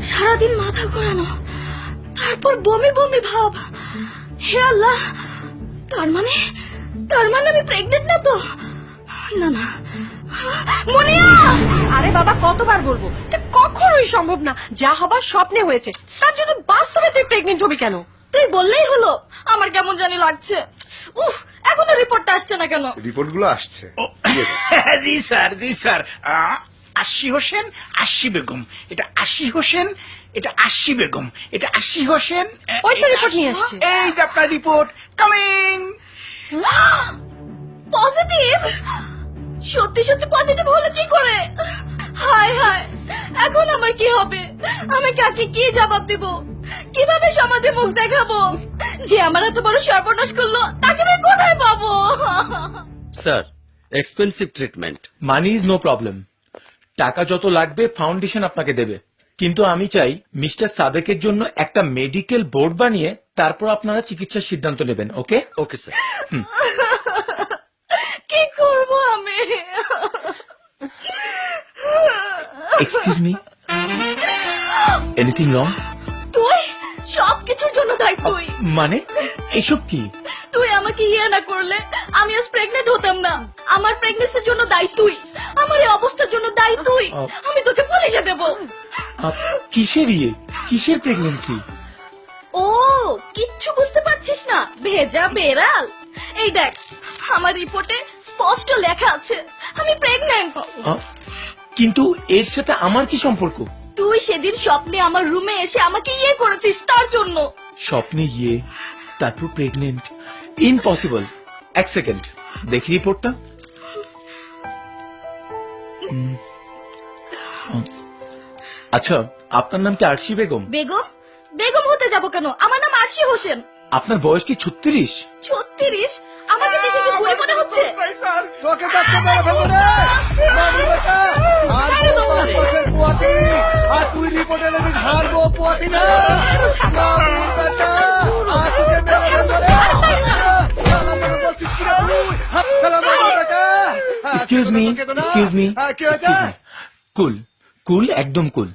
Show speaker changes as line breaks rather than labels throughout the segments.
সারাদিন মাথা ঘোরানো, তারপর বমি বমি ভাব। হে আল্লাহ, তার মানে আমি প্রেগনেন্ট না তো? না না, মুনিয়া!
আরে বাবা, কতবার বলবো, এটা কখনোই সম্ভব না। যা হবার স্বপ্নে হয়েছে, তার জন্য বাস্তবে তুই প্রেগনেন্ট হবি কেন?
তুই বললেই হলো। আমার কেমন জানি লাগছে। উফ, এখনো রিপোর্টটা আসছে না কেন?
রিপোর্টগুলো আসছে।
জি স্যার, জি স্যার। আশি হোসেন, আশি বেগম। এটা আশি হোসেন, এটা আশি বেগম, এটা আশি হোসেন।
ওই তো রিপোর্ট নিয়ে আসছে।
এই যে আপনার রিপোর্ট কামিং।
পজিটিভ? সত্যি সত্যি পজিটিভ হলো কি করে? হায় হায়, এখন আমার কি হবে? আমি কাকে কি জবাব দেব? কিভাবে সমাজে মুখ দেখাবো? যে আমার এত বড় সর্বনাশ করলো, তাকে আমি কোথায় পাবো?
Sir, expensive treatment.
Money is no problem. টাকা যত লাগবে ফাউন্ডেশন আপনাকে দেবে, কিন্তু আমি চাই মিস্টার সাদেকের জন্য একটা মেডিকেল বোর্ড বানিয়ে তারপর আপনারা চিকিৎসার সিদ্ধান্ত নেবেন। ওকে?
Okay sir.
কি করব আমি?
Excuse me, anything wrong?
তুই সবকিছুর জন্য দায়ী। তুই
মানে এসব কি?
তুই আমাকে ইয়ে না করলে আমি আজ প্রেগনেন্ট হতাম না। আমার প্রেগনেন্সির জন্য দায়ী তুই, আমার এই অবস্থার জন্য দায়ী তুই। আমি তোকে পুলিশে দেব।
কিসের ইয়ে, কিসের প্রেগনেন্সি?
ও, কিচ্ছু বুঝতে পারছিস না? ভেজা বেড়াল। এই দেখ, আমার রিপোর্টে স্পষ্ট লেখা আছে আমি প্রেগনেন্ট।
কিন্তু এর সাথে আমার কি সম্পর্ক?
তুই সেদিন স্বপ্নে আমার রুমে এসে আমাকে ইয়ে করেছিস, তার জন্য।
স্বপ্নে ইয়ে, তারপর প্রেগনেন্ট? ইম্পসিবল। এক সেকেন্ড, দেখি রিপোর্টটা। আচ্ছা, আপনার নাম কি আরশি বেগম?
বেগম? বেগম হতে যাব কেন? আমার নাম আরশি হোসেন।
আপনার বয়স কি 36?
36? আমাকে দেখে কি বুড়ি মনে হচ্ছে?
তোকে দেখতে মেরে ফেলবো রে! মারবো বেটা! আর তোর পাঁচ মাসের পোয়াতি! আর তুই রিপোর্টে লেগে ঝাড়বো পোয়াতি না! মারবো বেটা! আর তোকে মেরে ফেলবো রে!
এক্সকিউজ মি, এক্সকিউজ মি, কুল, কুল, একদম কুল।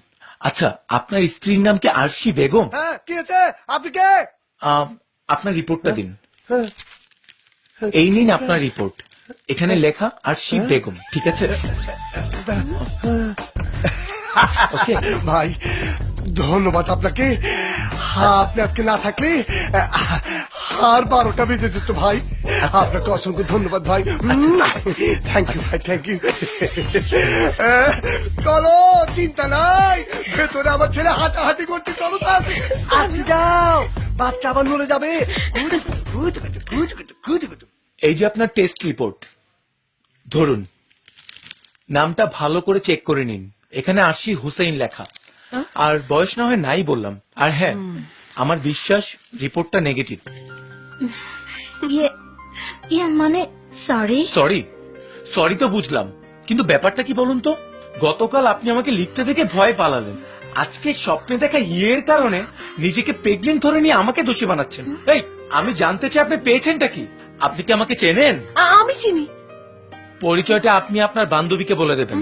আচ্ছা, আপনার স্ত্রীর নাম কি আরশি বেগম?
হ্যাঁ, কি আছে? আপনি কে?
আপনার রিপোর্টটা দিন। এই নিন আপনার রিপোর্ট। এখানে লেখা আরশি বেগম, ঠিক আছে? ওকে
ভাই, ধন্যবাদ আপনাকে। আপনি আজকে না থাকলে আর 12টা বেজে যেত ভাই। আপনাকে অসংখ্য ধন্যবাদ ভাই। থ্যাংক ইউ ভাই, থ্যাংক ইউ। চলো, চিন্তা নাই, ভেতরে আমার ছেলে হাঁটাহাঁটি করতে। চলো আসতে যাও, বাচ্চা আবার নড়ে যাবে।
এই যে আপনার টেস্ট রিপোর্ট, ধরুন। নামটা ভালো করে চেক করে নিন। এখানে আরশি হুসেইন লেখা, আর বয়স না হয় নাই বললাম। আর হ্যাঁ, আমার বিশ্বাস রিপোর্টটা নেগেটিভ।
ইয়ে মানে সরি।
সরি? সরি তো বুঝলাম, কিন্তু ব্যাপারটা কি বলুন তো? গতকাল আপনি আমাকে লিখতে দেখে ভয় পালালেন, আজকে স্বপ্নে দেখা ইয়ের কারণে নিজেকে প্রেগনেন্ট ধরে নিয়ে আমাকে দোষী বানাচ্ছেন। এই, আমি জানতে চাই আপনি পেয়েছেনটা কি? আপনি কি আমাকে চেনেন?
আমি চিনি।
পরিচয়টা আপনি আপনার বান্ধবীকে বলে দেবেন।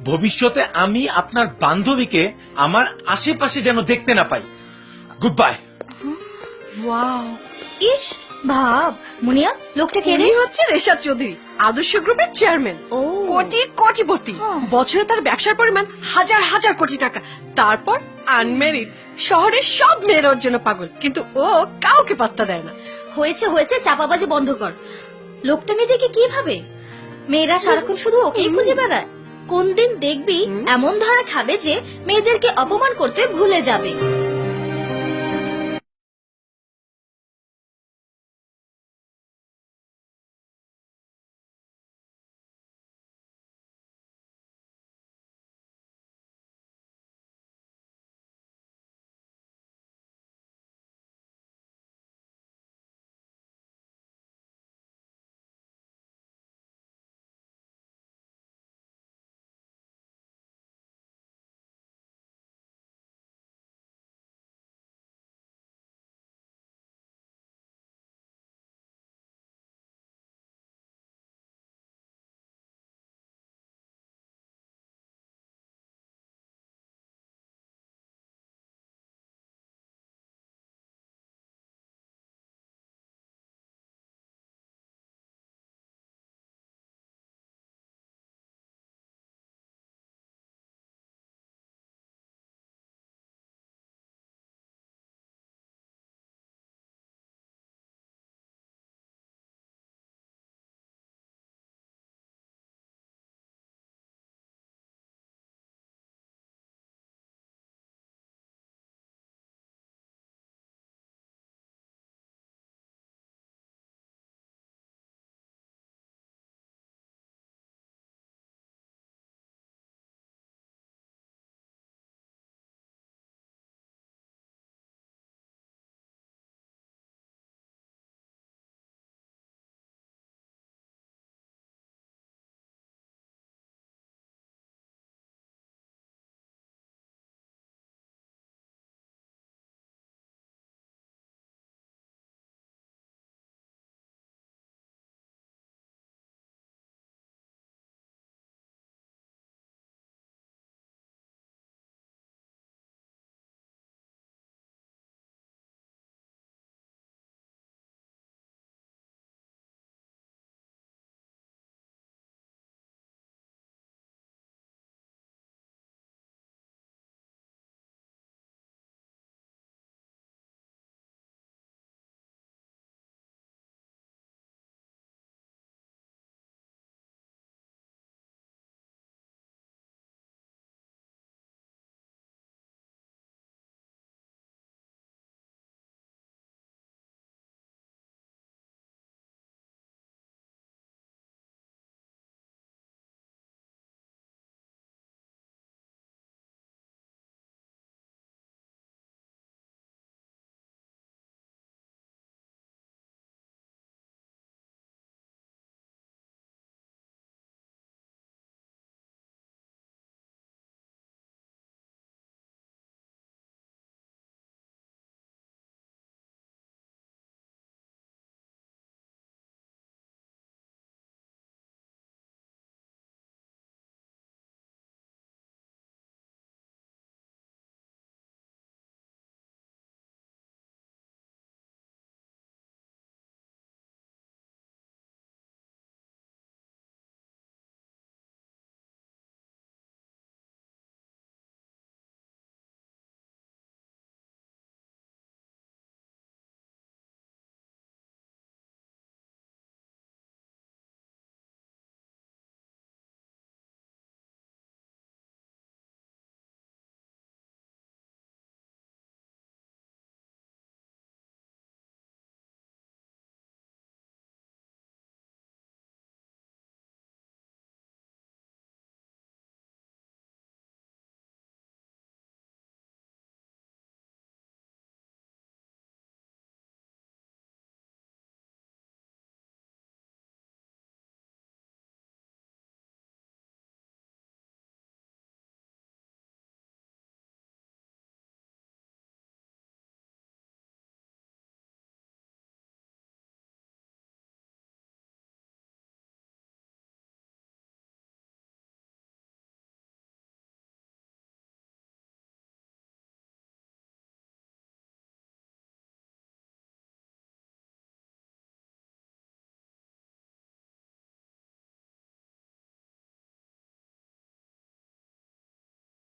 ভবিষ্যতে আমি আপনার বান্ধবীকে আমার আশেপাশে যেন দেখতে না পাই। Good bye.
ওয়াও,
ইস, ভাব মুনিয়া, লোকটা কে রে?
উনি হচ্ছে রেশাদ চৌধুরী, আদর্শ গ্রুপের চেয়ারম্যান।
ও,
কোটিপতি। বছরে তার ব্যবসার পরিমাণ হাজার হাজার কোটি টাকা। তারপর আনমেরিড, শহরের সব মেয়ের ওর জন্য পাগল, কিন্তু ও কাউকে পাত্তা দেয় না।
হয়েছে হয়েছে, চাপাবাজি বন্ধ কর। লোকটা নিজেকে কি ভাবে? মেয়েরা সারাক্ষণ শুধু ওকেই খুঁজে বেড়ায়। কোন দিন দেখবি এমন ধরা খাবে যে মেয়েদেরকে অপমান করতে ভুলে যাবে।